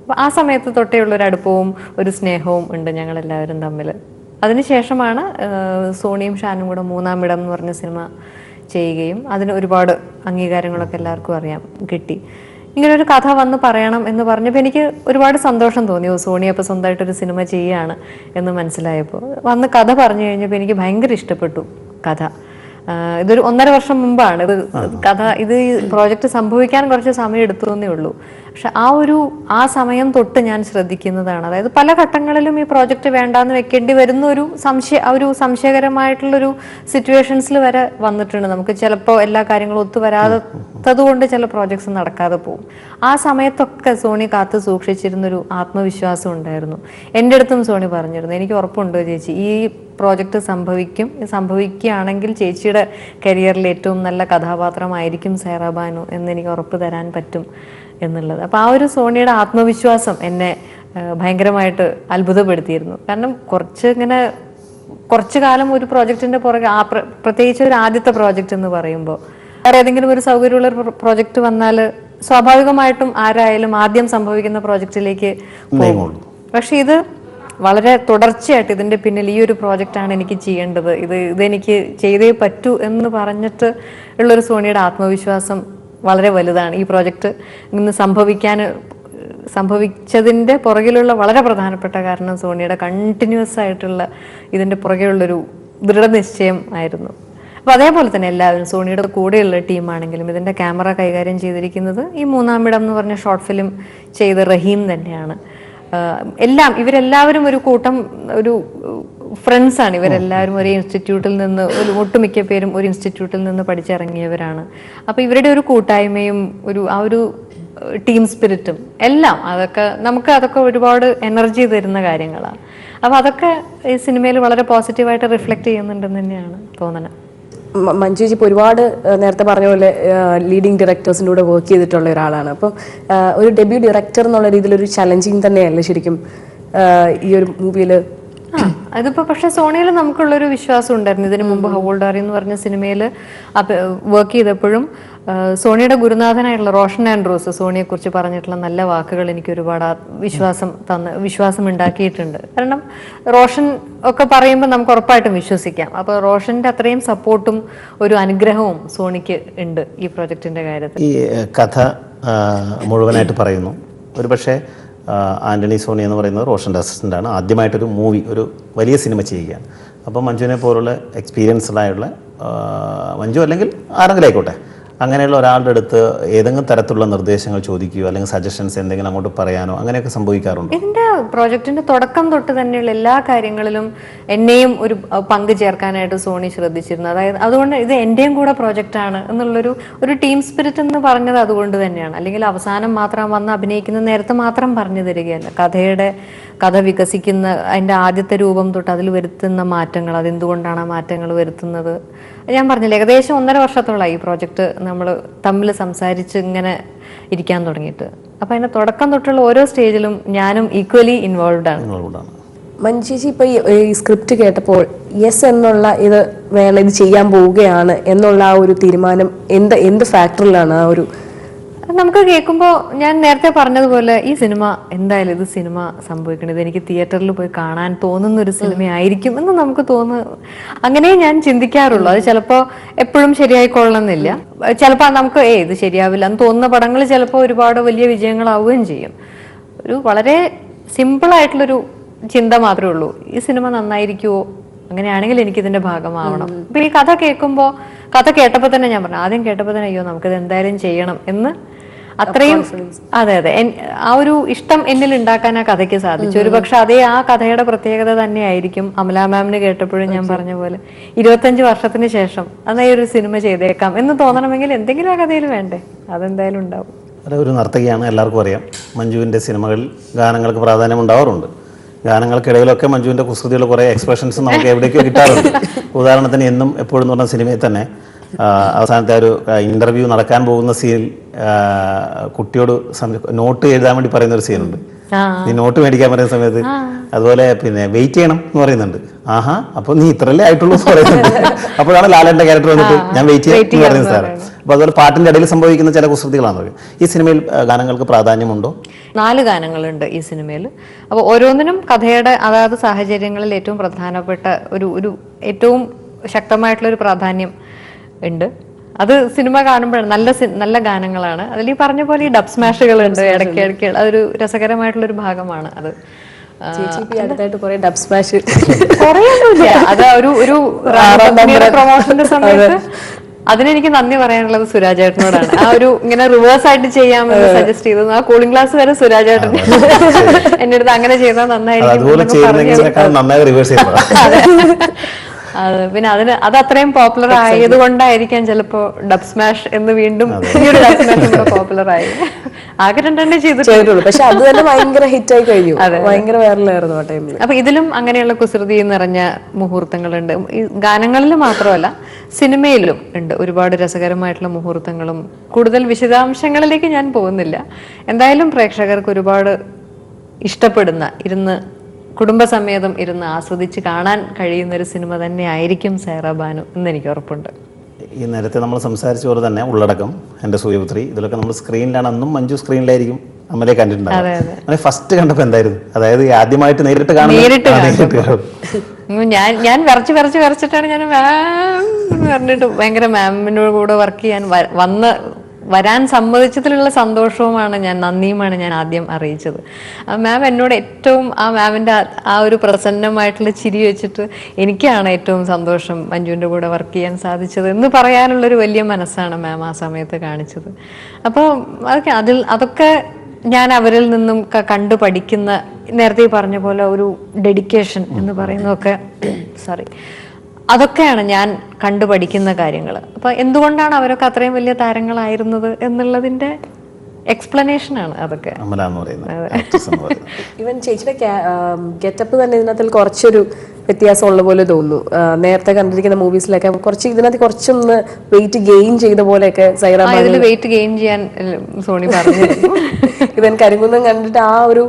അപ്പോൾ ആ സമയത്ത് തൊട്ടേ ഉള്ളൊരു അടുപ്പവും ഒരു സ്നേഹവും ഉണ്ട് ഞങ്ങളെല്ലാവരും തമ്മിൽ. അതിനുശേഷമാണ് സോണിയും ഷാനും കൂടെ മൂന്നാം ഇടം എന്ന് പറഞ്ഞ സിനിമ ചെയ്യുകയും അതിന് ഒരുപാട് അംഗീകാരങ്ങളൊക്കെ എല്ലാവർക്കും അറിയാം കിട്ടി. ഇങ്ങനൊരു കഥ വന്ന് പറയണം എന്ന് പറഞ്ഞപ്പോൾ എനിക്ക് ഒരുപാട് സന്തോഷം തോന്നി. സോണി അപ്പോൾ സ്വന്തമായിട്ടൊരു സിനിമ ചെയ്യുകയാണ് എന്ന് മനസ്സിലായപ്പോൾ വന്ന് കഥ പറഞ്ഞു കഴിഞ്ഞപ്പോൾ എനിക്ക് ഭയങ്കര ഇഷ്ടപ്പെട്ടു കഥ. ഇതൊരു 1.5 വർഷം മുമ്പാണ് ഇത് പ്രോജക്റ്റ് സംഭവിക്കാൻ കുറച്ച് സമയം എടുത്തതേ ഉള്ളൂ. പക്ഷെ ആ സമയം തൊട്ട് ഞാൻ ശ്രദ്ധിക്കുന്നതാണ്. അതായത് പല ഘട്ടങ്ങളിലും ഈ പ്രോജക്റ്റ് വേണ്ടാന്ന് വെക്കേണ്ടി വരുന്ന ഒരു സംശയകരമായിട്ടുള്ളൊരു സിറ്റുവേഷൻസിൽ വരെ വന്നിട്ടുണ്ട്. നമുക്ക് ചിലപ്പോൾ എല്ലാ കാര്യങ്ങളും ഒത്തുവരാത്തത് കൊണ്ട് ചില പ്രോജക്ട്സ് നടക്കാതെ പോകും. ആ സമയത്തൊക്കെ സോണി കാത്തു സൂക്ഷിച്ചിരുന്നൊരു ആത്മവിശ്വാസം ഉണ്ടായിരുന്നു. എൻ്റെ അടുത്തും സോണി പറഞ്ഞിരുന്നു, എനിക്ക് ഉറപ്പുണ്ട് ചേച്ചി ഈ പ്രോജക്റ്റ് സംഭവിക്കുകയാണെങ്കിൽ ചേച്ചിയുടെ കരിയറിൽ ഏറ്റവും നല്ല കഥാപാത്രമായിരിക്കും സൈറ ബാനു എന്നെനിക്ക് ഉറപ്പ് തരാൻ പറ്റും എന്നുള്ളത്. അപ്പോൾ ആ ഒരു സോണിയുടെ ആത്മവിശ്വാസം എന്നെ ഭയങ്കരമായിട്ട് അത്ഭുതപ്പെടുത്തിയിരുന്നു. കാരണം കുറച്ച് കാലം ഒരു പ്രോജക്റ്റിന്റെ പുറകെ പ്രത്യേകിച്ച് ഒരു ആദ്യത്തെ പ്രോജക്റ്റ് എന്ന് പറയുമ്പോൾ വേറെ ഏതെങ്കിലും ഒരു സൗകര്യമുള്ള പ്രോജക്റ്റ് വന്നാൽ സ്വാഭാവികമായിട്ടും ആരായാലും ആദ്യം സംഭവിക്കുന്ന പ്രോജക്റ്റിലേക്ക് പോകും. പക്ഷെ ഇത് വളരെ തുടർച്ചയായിട്ട് ഇതിന്റെ പിന്നിൽ ഈ ഒരു പ്രോജക്റ്റാണ് എനിക്ക് ചെയ്യേണ്ടത്, ഇതെനിക്ക് ചെയ്തേ പറ്റൂ എന്ന് പറഞ്ഞിട്ട് ഉള്ളൊരു സോണിയുടെ ആത്മവിശ്വാസം വളരെ വലുതാണ്. ഈ പ്രോജക്റ്റ് ഇന്ന് സംഭവിച്ചതിൻ്റെ പുറകിലുള്ള വളരെ പ്രധാനപ്പെട്ട കാരണം സോണിയുടെ കണ്ടിന്യൂസ് ആയിട്ടുള്ള ഇതിൻ്റെ പുറകെയുള്ളൊരു ദൃഢനിശ്ചയം ആയിരുന്നു. അപ്പോൾ അതേപോലെ തന്നെ എല്ലാവരും സോണിയുടെ കൂടെയുള്ള ടീമാണെങ്കിലും ഇതിൻ്റെ ക്യാമറ കൈകാര്യം ചെയ്തിരിക്കുന്നത് ഈ മൂന്നാം ഇടം എന്ന് പറഞ്ഞ ഷോർട്ട് ഫിലിം ചെയ്ത റഹീം തന്നെയാണ്. ഇവരെല്ലാവരും ഒരു കൂട്ടം ഒരു ഫ്രണ്ട്സാണ്. ഇവരെല്ലാവരും ഒരേ ഇൻസ്റ്റിറ്റ്യൂട്ടിൽ നിന്ന് ഒട്ടുമിക്ക പേരും ഒരു ഇൻസ്റ്റിറ്റ്യൂട്ടിൽ നിന്ന് പഠിച്ചിറങ്ങിയവരാണ്. അപ്പോൾ ഇവരുടെ ഒരു കൂട്ടായ്മയും ആ ഒരു ടീം സ്പിരിറ്റും എല്ലാം അതൊക്കെ ഒരുപാട് എനർജി തരുന്ന കാര്യങ്ങളാണ്. അപ്പോൾ അതൊക്കെ ഈ സിനിമയിൽ വളരെ പോസിറ്റീവായിട്ട് റിഫ്ലക്റ്റ് ചെയ്യുന്നുണ്ടെന്ന് തന്നെയാണ് തോന്നുന്നത്. മഞ്ജുജി ഇപ്പോൾ ഒരുപാട് നേരത്തെ പറഞ്ഞ പോലെ ലീഡിങ് ഡയറക്ടേഴ്സിൻ്റെ കൂടെ വർക്ക് ചെയ്തിട്ടുള്ള ഒരാളാണ്. അപ്പം ഒരു ഡെബ്യൂ ഡയറക്ടർ എന്നുള്ള രീതിയിൽ ഒരു ചലഞ്ചിങ് തന്നെയല്ലേ ശരിക്കും ഈ ഒരു മൂവിയിൽ? അതിപ്പോ പക്ഷെ സോണിയിൽ നമുക്കുള്ളൊരു വിശ്വാസം ഉണ്ടായിരുന്നു. ഇതിനു മുമ്പ് ഹൗൾഡാറി എന്ന് പറഞ്ഞ സിനിമയിൽ വർക്ക് ചെയ്തപ്പോഴും സോണിയുടെ ഗുരുനാഥനായിട്ടുള്ള റോഷൻ ആൻഡ്രൂസ് സോണിയെ കുറിച്ച് പറഞ്ഞിട്ടുള്ള നല്ല വാക്കുകൾ എനിക്ക് ഒരുപാട് വിശ്വാസം ഉണ്ടാക്കിയിട്ടുണ്ട്. കാരണം റോഷൻ ഒക്കെ പറയുമ്പോൾ നമുക്ക് ഉറപ്പായിട്ടും വിശ്വസിക്കാം. അപ്പോൾ റോഷന്റെ അത്രയും സപ്പോർട്ടും ഒരു അനുഗ്രഹവും സോണിക്ക് ഉണ്ട് ഈ പ്രൊജക്ടിന്റെ കാര്യത്തിൽ. ഈ കഥ മുഴുവനായിട്ട് പറയുന്നു. ഒരു പക്ഷേ ആൻ്റണി സോണി എന്ന് പറയുന്നത് റോഷൻ്റെ അസിസ്റ്റൻ്റാണ്. ആദ്യമായിട്ടൊരു മൂവി, ഒരു വലിയ സിനിമ ചെയ്യുകയാണ്. അപ്പോൾ മഞ്ജുവിനെ പോലുള്ള എക്സ്പീരിയൻസ്ഡായുള്ള മഞ്ജു അല്ലെങ്കിൽ ആരെങ്കിലും ആയിക്കോട്ടെ, അങ്ങനെയുള്ള ഒരാളുടെ അടുത്ത് ഏതെങ്കിലും തരത്തിലുള്ള നിർദ്ദേശങ്ങൾ ചോദിക്കുകയോ അല്ലെങ്കിൽ സജഷൻസ് എന്തെങ്കിലും അങ്ങോട്ട് പറയാനോ അങ്ങനെയൊക്കെ സംഭവിക്കാറുണ്ട്? ഇതിന്റെ പ്രോജക്റ്റിന്റെ തുടക്കം തൊട്ട് തന്നെയുള്ള എല്ലാ കാര്യങ്ങളിലും എന്നെയും ഒരു പങ്ക് ചേർക്കാനായിട്ട് സോണി ശ്രദ്ധിച്ചിരുന്നു. അതായത് അതുകൊണ്ട് ഇത് എൻ്റെയും കൂടെ പ്രോജക്റ്റാണ് എന്നുള്ളൊരു ടീം സ്പിരിറ്റ് എന്ന് പറഞ്ഞത് അതുകൊണ്ട് തന്നെയാണ്. അല്ലെങ്കിൽ അവസാനം മാത്രം വന്ന് അഭിനയിക്കുന്ന നേരത്തെ മാത്രം പറഞ്ഞു തരികയല്ല. കഥ വികസിക്കുന്ന അതിൻ്റെ ആദ്യത്തെ രൂപം തൊട്ട് അതിൽ വരുത്തുന്ന മാറ്റങ്ങൾ, അതെന്തുകൊണ്ടാണ് ആ മാറ്റങ്ങൾ വരുത്തുന്നത്. ഞാൻ പറഞ്ഞില്ല, ഏകദേശം 1.5 വർഷത്തോളമായി ഈ പ്രോജക്റ്റ് നമ്മൾ തമ്മിൽ സംസാരിച്ച് ഇങ്ങനെ ഇരിക്കാൻ തുടങ്ങിയിട്ട്. അപ്പം അതിൻ്റെ തുടക്കം തൊട്ടുള്ള ഓരോ സ്റ്റേജിലും ഞാനും ഈക്വലി ഇൻവോൾവ് ആണ്. മഞ്ജുജി ഇപ്പൊ ഈ സ്ക്രിപ്റ്റ് കേട്ടപ്പോൾ യെസ് എന്നുള്ള ഇത് വേണം, ഇത് ചെയ്യാൻ പോവുകയാണ് എന്നുള്ള ആ ഒരു തീരുമാനം എന്ത് ഫാക്ടറിലാണ് ആ ഒരു? നമുക്ക് കേൾക്കുമ്പോൾ ഞാൻ നേരത്തെ പറഞ്ഞതുപോലെ ഈ സിനിമ എന്തായാലും ഇത് സിനിമ സംഭവിക്കണം, ഇത് എനിക്ക് തിയേറ്ററിൽ പോയി കാണാൻ തോന്നുന്ന ഒരു സിനിമയായിരിക്കും എന്ന് നമുക്ക് അങ്ങനെ ഞാൻ ചിന്തിക്കാറുള്ളൂ. അത് ചിലപ്പോൾ എപ്പോഴും ശരിയായിക്കൊള്ളണമെന്നില്ല. ചിലപ്പോൾ നമുക്ക് ഇത് ശരിയാവില്ല എന്ന് തോന്നുന്ന പടങ്ങൾ ചിലപ്പോൾ ഒരുപാട് വലിയ വിജയങ്ങളാവുകയും ചെയ്യും. ഒരു വളരെ സിമ്പിളായിട്ടുള്ളൊരു ചിന്ത മാത്രമേ ഉള്ളൂ, ഈ സിനിമ നന്നായിരിക്കുമോ, അങ്ങനെയാണെങ്കിൽ എനിക്കിതിന്റെ ഭാഗമാവണം. ഇപ്പൊ ഈ കഥ കേട്ടപ്പോൾ തന്നെ ഞാൻ പറഞ്ഞു, ആദ്യം കേട്ടപ്പോൾ തന്നെ അയ്യോ നമുക്കിത് എന്തായാലും ചെയ്യണം എന്ന് അത്രയും അതെ ആ ഒരു ഇഷ്ടം എന്നിൽ ഉണ്ടാക്കാൻ ആ കഥയ്ക്ക് സാധിച്ചു. ഒരു പക്ഷെ അതേ ആ കഥയുടെ പ്രത്യേകത തന്നെയായിരിക്കും അമല മാമിന് കേട്ടപ്പോഴും ഞാൻ പറഞ്ഞ പോലെ 25 വർഷത്തിന് ശേഷം അതായത് ഒരു സിനിമ ചെയ്തേക്കാം എന്ന് തോന്നണമെങ്കിൽ എന്തെങ്കിലും ആ കഥയിൽ വേണ്ടേ, അതെന്തായാലും ഉണ്ടാവും. ഒരു നർത്തകിയാണ്, എല്ലാവർക്കും അറിയാം. മഞ്ജുവിൻ്റെ സിനിമകളിൽ ഗാനങ്ങൾക്ക് പ്രാധാന്യം ഉണ്ടാവാറുണ്ട്. ഗാനങ്ങൾക്കിടയിലൊക്കെ മഞ്ജുവിൻ്റെ കുസൃതിയുള്ള കുറേ എക്സ്പ്രഷൻസ് നമുക്ക് എവിടേക്കോ കിട്ടാറുണ്ട്. ഉദാഹരണത്തിന് എന്നും എപ്പോഴും എന്ന് പറഞ്ഞ സിനിമയിൽ തന്നെ അവസാനത്തെ ഒരു ഇൻ്റർവ്യൂ നടക്കാൻ പോകുന്ന സീനിൽ കുട്ടിയോട് നോട്ട് എഴുതാൻ വേണ്ടി പറയുന്ന ഒരു സീനുണ്ട്. നീ നോട്ട് മേടിക്കാൻ പറയുന്ന സമയത്ത് അതുപോലെ പിന്നെ വെയിറ്റ് ചെയ്യണം എന്ന് പറയുന്നുണ്ട്. ആഹാ, അപ്പോൾ നീ ഇത്രല്ലേ ആയിട്ടുള്ളൂ എന്ന് പറയുന്നുണ്ട്. അപ്പോഴാണ് ലാലന്റെ ക്യാരക്ടർ വന്നിട്ട് ഞാൻ വെയിറ്റ് ചെയ്യാം എന്ന് പറയുന്നത് സാറ്. അപ്പോൾ അതുപോലെ പാട്ടിന്റെ ഇടയിൽ സംഭവിക്കുന്ന ചില കുസൃതികളാണ്. ഈ സിനിമയിൽ ഗാനങ്ങൾക്ക് പ്രാധാന്യമുണ്ടോ? 4 ഗാനങ്ങളുണ്ട് ഈ സിനിമയിൽ. അപ്പോൾ ഓരോന്നിനും കഥയുടെ അതാത് സാഹചര്യങ്ങളിൽ ഏറ്റവും പ്രധാനപ്പെട്ട ഒരു ഏറ്റവും ശക്തമായിട്ടുള്ള ഒരു പ്രാധാന്യം ഉണ്ട്. അത് സിനിമ കാണുമ്പോഴാണ് നല്ല ഗാനങ്ങളാണ്. അതിൽ ഈ പറഞ്ഞ പോലെ ഈ ഡബ് സ്മാഷുകളുണ്ട് ഇടയ്ക്ക്. അതൊരു രസകരമായിട്ടുള്ള ഒരു ഭാഗമാണ് അത്. ഡബ് സ്മാഷ് അത് ഒരു പ്രൊമോഷന്റെ സമയത്ത് അതിനെനിക്ക് നന്ദി പറയാനുള്ളത് സുരാജേട്ടനോടാണ്. ആ ഒരു ഇങ്ങനെ റിവേഴ്സ് ആയിട്ട് ചെയ്യാമെന്ന് സജസ്റ്റ് ചെയ്തത്. ആ കൂളിംഗ് ഗ്ലാസ് വരെ സുരാജേട്ടൻ എന്റെ അടുത്ത് അങ്ങനെ ചെയ്താൽ നന്നായിരിക്കും. പിന്നെ അത് അത്രയും പോപ്പുലർ ആയത് കൊണ്ടായിരിക്കാം ചിലപ്പോ ഡബ് സ്മാഷ് എന്ന് വീണ്ടും പോപ്പുലർ ആയി. ആകെ 2 ചെയ്തിട്ടുള്ളൂ, പക്ഷെ അത് തന്നെ ഭയങ്കര ഹിറ്റ് ആയി കഴിഞ്ഞു. ഭയങ്കര വൈറലായിരുന്നു ആ ടൈമിൽ. അപ്പൊ ഇതിലും അങ്ങനെയുള്ള കുസൃതി നിറഞ്ഞ മുഹൂർത്തങ്ങളുണ്ട്. ഈ ഗാനങ്ങളിൽ മാത്രമല്ല സിനിമയിലും ഉണ്ട് ഒരുപാട് രസകരമായിട്ടുള്ള മുഹൂർത്തങ്ങളും. കൂടുതൽ വിശദാംശങ്ങളിലേക്ക് ഞാൻ പോകുന്നില്ല. എന്തായാലും പ്രേക്ഷകർക്ക് ഒരുപാട് ഇഷ്ടപ്പെടുന്ന കുടുംബസമേതം ഇരുന്ന് ആസ്വദിച്ച് കാണാൻ കഴിയുന്ന ഒരു സിനിമ തന്നെ ആയിരിക്കും സൈറ ബാനു എന്ന് എനിക്ക് ഉറപ്പുണ്ട്. ഈ നേരത്തെ നമ്മൾ സംസാരിച്ച പോലെ തന്നെ ഉള്ളടക്കം, എൻ്റെ സൂര്യപുത്രി, ഇതിലൊക്കെ നമ്മൾ സ്ക്രീനിലാണ്. അന്നും മഞ്ജു സ്ക്രീനിലായിരിക്കും അമ്മലെ കണ്ടിട്ടുണ്ടാവും. ഫസ്റ്റ് കണ്ടപ്പോൾ എന്തായിരുന്നു? അതായത് ആദ്യമായിട്ട് നേരിട്ട് ഞാൻ വരച്ചിട്ടാണ് ഞാൻ മാം പറഞ്ഞിട്ട് ഭയങ്കര മാമിനോട് കൂടെ വർക്ക് ചെയ്യാൻ വരാൻ സമ്മതിച്ചതിലുള്ള സന്തോഷവുമാണ് നന്ദിയുമാണ് ഞാൻ ആദ്യം അറിയിച്ചത്. മാം എന്നോട് ഏറ്റവും ആ മാമിൻ്റെ ആ ഒരു പ്രസന്നമായിട്ടുള്ള ചിരി വെച്ചിട്ട് എനിക്കാണ് ഏറ്റവും സന്തോഷം മഞ്ജുവിൻ്റെ കൂടെ വർക്ക് ചെയ്യാൻ സാധിച്ചത് എന്ന് പറയാനുള്ളൊരു വലിയ മനസ്സാണ് മാം ആ സമയത്ത് കാണിച്ചത്. അപ്പോൾ അതൊക്കെ ഞാൻ അവരിൽ നിന്നും കണ്ടു പഠിക്കുന്ന, നേരത്തെ പറഞ്ഞ പോലെ ഒരു ഡെഡിക്കേഷൻ എന്ന് പറയുന്നതൊക്കെ അതൊക്കെയാണ് ഞാൻ കണ്ടുപഠിക്കുന്ന കാര്യങ്ങൾ. അപ്പൊ എന്തുകൊണ്ടാണ് അവരൊക്കെ അത്രയും വലിയ താരങ്ങളായിരുന്നത് എന്നുള്ളതിന്റെ എക്സ്പ്ലനേഷൻ ആണ് അതൊക്കെ. ഇവൻ ചേച്ചിയുടെ ഗെറ്റപ്പ് തന്നെ ഇതിനകത്തിൽ കുറച്ചൊരു വ്യത്യാസമുള്ള പോലെ തോന്നുന്നു. നേരത്തെ കണ്ടിരിക്കുന്ന മൂവീസിലൊക്കെ കുറച്ച് ഇതിനകത്ത് കുറച്ചൊന്ന് വെയിറ്റ് ഗെയിൻ ചെയ്ത പോലെയൊക്കെ സൈറ ഇതിൽ വെയിറ്റ് ഗെയിൻ ചെയ്യാൻ സോണി പറഞ്ഞിരുന്നു. ഇവൻ കരിങ്കുന്നം കണ്ടിട്ട് ആ ഒരു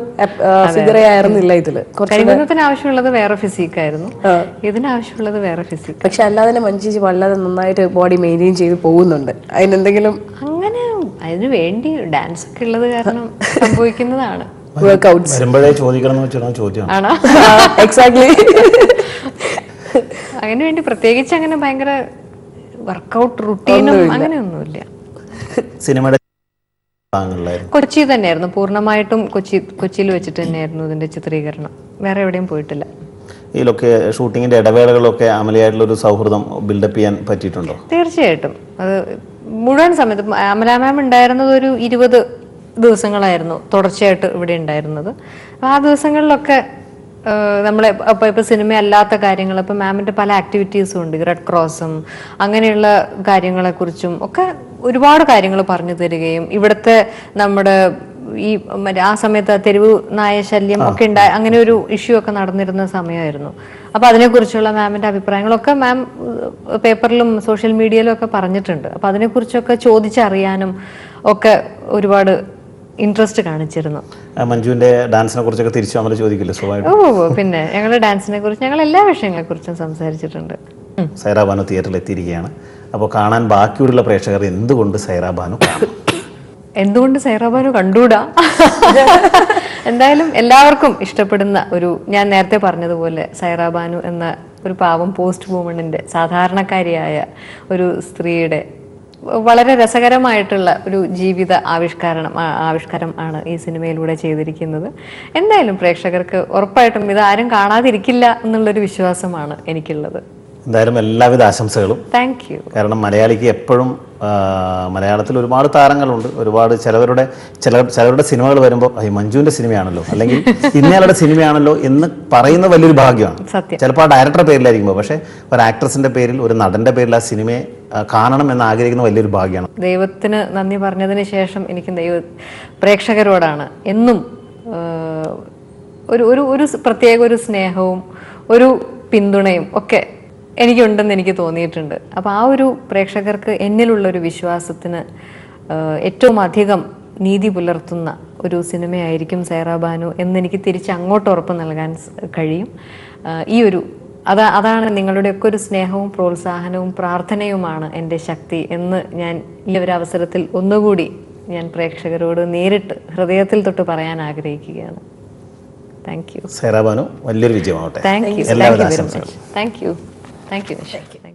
ഫിഗറേ ആയിരുന്നില്ല ഇതില്. കരിങ്കുന്നത്തിന് ആവശ്യമുള്ളത് വേറെ ഫിസിക്കായിരുന്നു, ഇതിനാവശ്യമുള്ളത് വേറെ ഫിസിക്. പക്ഷെ അല്ലാതെ തന്നെ മഞ്ജു വളരെ നന്നായിട്ട് ബോഡി മെയിൻറ്റെയിൻ ചെയ്ത് പോകുന്നുണ്ട്. അതിനെന്തെങ്കിലും അങ്ങനെ അതിന് വേണ്ടി ഡാൻസ് ഒക്കെ ഉള്ളത് കാരണം സംഭവിക്കുന്നതാണ്. വർക്ക്ഔട്ട്സ് വരുമ്പോഴേ ചോദിക്കണം എന്ന് വെച്ചാൽ ചോദ്യം ആണോ? എക്സാക്ട്ലി. അതിന് വേണ്ടി പ്രത്യേകിച്ച് അങ്ങനെ ഭയങ്കര വർക്കൗട്ട് റുട്ടീനും അങ്ങനെയൊന്നുമില്ല. സിനിമയുടെ കൊച്ചി തന്നെയായിരുന്നു, പൂർണ്ണമായിട്ടും കൊച്ചിയിൽ വെച്ചിട്ട് തന്നെയായിരുന്നു ഇതിന്റെ ചിത്രീകരണം. വേറെ എവിടെയും പോയിട്ടില്ല. ഈ ഷൂട്ടിങ്ങിന്റെ ഇടവേളകളൊക്കെ അമലയായിട്ടുള്ള ഒരു സൗഹൃദം ബിൽഡപ്പ് ചെയ്യാൻ പറ്റിയിട്ടുണ്ടോ? തീർച്ചയായിട്ടും. അത് മുഴുവൻ സമയത്ത് അമല മാം ഉണ്ടായിരുന്നത് ഒരു 20 ദിവസങ്ങളായിരുന്നു തുടർച്ചയായിട്ട് ഇവിടെ ഉണ്ടായിരുന്നത്. ആ ദിവസങ്ങളിലൊക്കെ നമ്മളെ ഇപ്പൊ സിനിമ അല്ലാത്ത കാര്യങ്ങൾ, ഇപ്പൊ മാമിന്റെ പല ആക്ടിവിറ്റീസും ഉണ്ട്, റെഡ് ക്രോസും അങ്ങനെയുള്ള കാര്യങ്ങളെക്കുറിച്ചും ഒക്കെ ഒരുപാട് കാര്യങ്ങൾ പറഞ്ഞു തരികയും ഇവിടുത്തെ നമ്മുടെ ഈ ആ സമയത്ത് തെരുവ് നായ ശല്യം ഒക്കെ ഉണ്ടായ അങ്ങനെ ഒരു ഇഷ്യൂ ഒക്കെ നടന്നിരുന്ന സമയമായിരുന്നു. അപ്പൊ അതിനെക്കുറിച്ചുള്ള മാമിന്റെ അഭിപ്രായങ്ങളൊക്കെ മാം പേപ്പറിലും സോഷ്യൽ മീഡിയയിലും ഒക്കെ പറഞ്ഞിട്ടുണ്ട്. അപ്പൊ അതിനെക്കുറിച്ചൊക്കെ ചോദിച്ചറിയാനും ഒക്കെ ഒരുപാട് ഇൻട്രസ്റ്റ് കാണിച്ചിരുന്നു. മഞ്ജുവിന്റെ ഡാൻസിനെ കുറിച്ചൊക്കെ തിരിച്ചു അമല ചോദിക്കില്ല സ്വാഭാവികം? ഓ പിന്നെ ഞങ്ങൾ ഡാൻസിനെ കുറിച്ച് ഞങ്ങൾ എല്ലാ വിഷയങ്ങളെ കുറിച്ചും സംസാരിച്ചിട്ടുണ്ട്. സൈറ ബാനു തിയേറ്ററിൽ എത്തിയിരിക്കുകയാണ്. അപ്പോൾ കാണാൻ ബാക്കിയുള്ള പ്രേക്ഷകർ എന്തുകൊണ്ട് സൈറ ബാനു കാണും? എന്തുകൊണ്ട് സൈറ ബാനു കണ്ടൂടാ? എന്തായാലും എല്ലാവർക്കും ഇഷ്ടപ്പെടുന്ന ഒരു, ഞാൻ നേരത്തെ പറഞ്ഞതുപോലെ സൈറ ബാനു എന്ന ഒരു പാവം പോസ്റ്റ് വുമണിന്റെ സാധാരണക്കാരിയായ ഒരു സ്ത്രീയുടെ വളരെ രസകരമായിട്ടുള്ള ഒരു ജീവിത ആവിഷ്കാരം ആണ് ഈ സിനിമയിലൂടെ ചെയ്തിരിക്കുന്നത്. എന്തായാലും പ്രേക്ഷകർക്ക് ഉറപ്പായിട്ടും ഇത് ആരും കാണാതിരിക്കില്ല എന്നുള്ളൊരു വിശ്വാസമാണ് എനിക്കുള്ളത്. എന്തായാലും എല്ലാവിധ ആശംസകളും. Thank you. കാരണം മലയാളിക്ക് എപ്പോഴും മലയാളത്തിൽ ഒരുപാട് താരങ്ങളുണ്ട്, ഒരുപാട് ചിലവരുടെ സിനിമകൾ വരുമ്പോൾ മഞ്ജുവിന്റെ സിനിമയാണല്ലോ അല്ലെങ്കിൽ ഇന്നയാളുടെ സിനിമയാണല്ലോ എന്ന് പറയുന്ന വലിയൊരു ഭാഗ്യമാണ്. ചിലപ്പോൾ ആ ഡയറക്ടറുടെ പേരിലായിരിക്കുമ്പോൾ, പക്ഷേ ഒരു ആക്ട്രസിന്റെ പേരിൽ, ഒരു നടന്റെ പേരിൽ ആ സിനിമയെ കാണണം എന്ന് ആഗ്രഹിക്കുന്ന വലിയൊരു ഭാഗ്യമാണ്. ദൈവത്തിന് നന്ദി പറഞ്ഞതിന് ശേഷം എനിക്ക് പ്രേക്ഷകരോടാണ് എന്നും ഒരു പ്രത്യേക ഒരു സ്നേഹവും ഒരു പിന്തുണയും ഒക്കെ എനിക്കുണ്ടെന്ന് എനിക്ക് തോന്നിയിട്ടുണ്ട്. അപ്പോൾ ആ ഒരു പ്രേക്ഷകർക്ക് എന്നിലുള്ളൊരു വിശ്വാസത്തിന് ഏറ്റവും അധികം നീതി പുലർത്തുന്ന ഒരു സിനിമയായിരിക്കും സൈറ ബാനു എന്നെനിക്ക് തിരിച്ച് അങ്ങോട്ട് ഉറപ്പ് നൽകാൻ കഴിയും. അതാണ് നിങ്ങളുടെയൊക്കെ ഒരു സ്നേഹവും പ്രോത്സാഹനവും പ്രാർത്ഥനയുമാണ് എൻ്റെ ശക്തി എന്ന് ഞാൻ ഈ ഒരു അവസരത്തിൽ ഒന്നുകൂടി ഞാൻ പ്രേക്ഷകരോട് നേരിട്ട് ഹൃദയത്തിൽ തൊട്ട് പറയാൻ ആഗ്രഹിക്കുകയാണ്. Thank you. സൈറ ബാനു വലിയൊരു വിജയമാവട്ടെ. Thank you. Thank you very much. Thank you. Thank you, Nisha.